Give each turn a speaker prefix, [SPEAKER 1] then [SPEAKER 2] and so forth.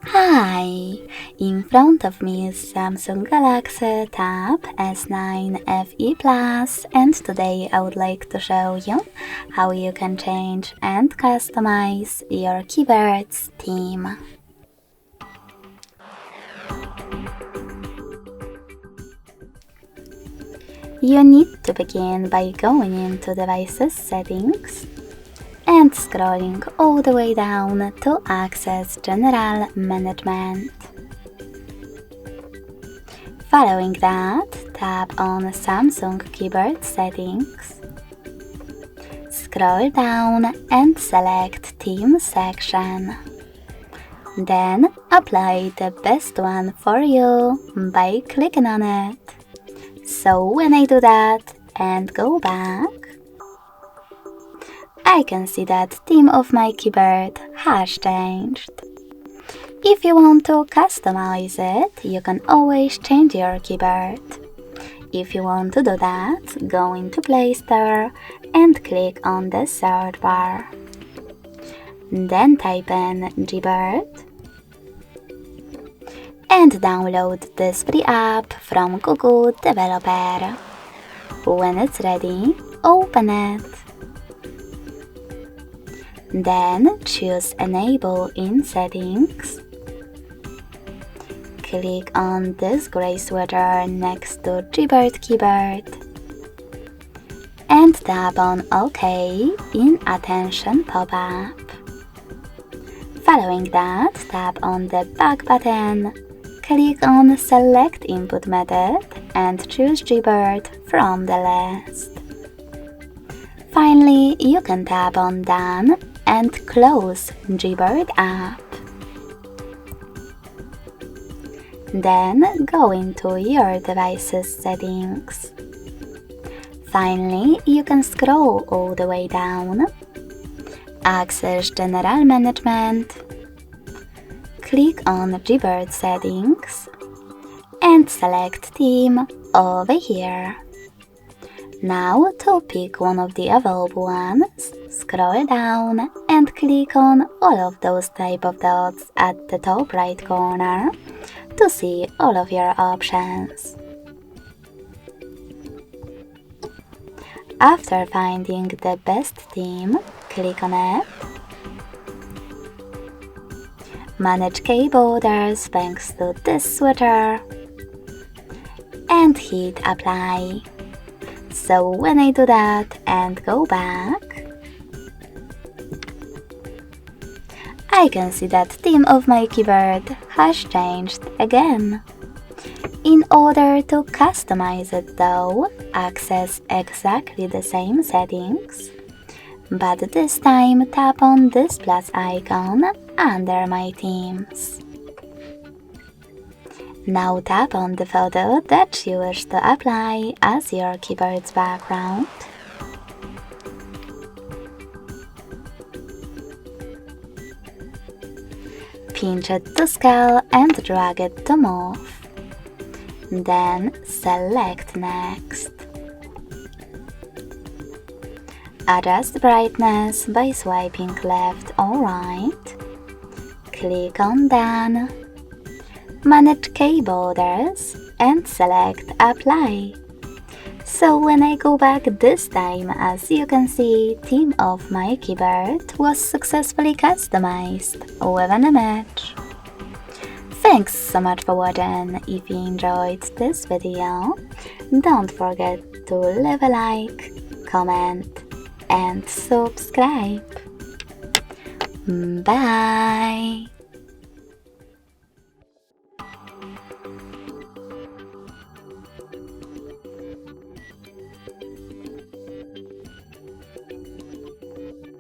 [SPEAKER 1] Hi! In front of me is Samsung Galaxy Tab S9 FE Plus, and today I would like to show you how you can change and customize your keyboard's theme. You need to begin by going into Devices Settings and scrolling all the way down to access General Management. Following that, tap on Samsung Keyboard Settings. Scroll down and select Theme section. Then apply the best one for you by clicking on it. So when I do that and go back, I can see that theme of my keyboard has changed. If you want to customize it, you can always change your keyboard. If you want to do that, go into Play Store and click on the search bar. Then type in Gboard and download this free app from Google Developer. When it's ready, open it. Then choose Enable in Settings. Click on this gray sweater next to Gboard keyboard and tap on OK in Attention pop-up. Following that, tap on the back button, click on Select Input Method and choose Gboard from the list. Finally, you can tap on Done and close Gboard app. Then go into your device's settings. Finally, you can scroll all the way down, access General Management, click on Gboard Settings, and select Theme over here. Now to pick one of the available ones, scroll down and click on all of those type of dots at the top right corner to see all of your options. After finding the best theme, click on it. Manage key borders thanks to this switcher and hit Apply. So when I do that and go back, I can see that theme of my keyboard has changed again. In order to customize it though, access exactly the same settings, but this time tap on this plus icon under my themes. Now tap on the photo that you wish to apply as your keyboard's background. Pinch it to scale and drag it to move. Then select Next. Adjust brightness by swiping left or right. Click on Done. Manage key borders and select Apply. So when I go back this time, as you can see, theme of my keyboard was successfully customized with an image. Thanks so much for watching. If you enjoyed this video, don't forget to leave a like, comment and subscribe. Bye!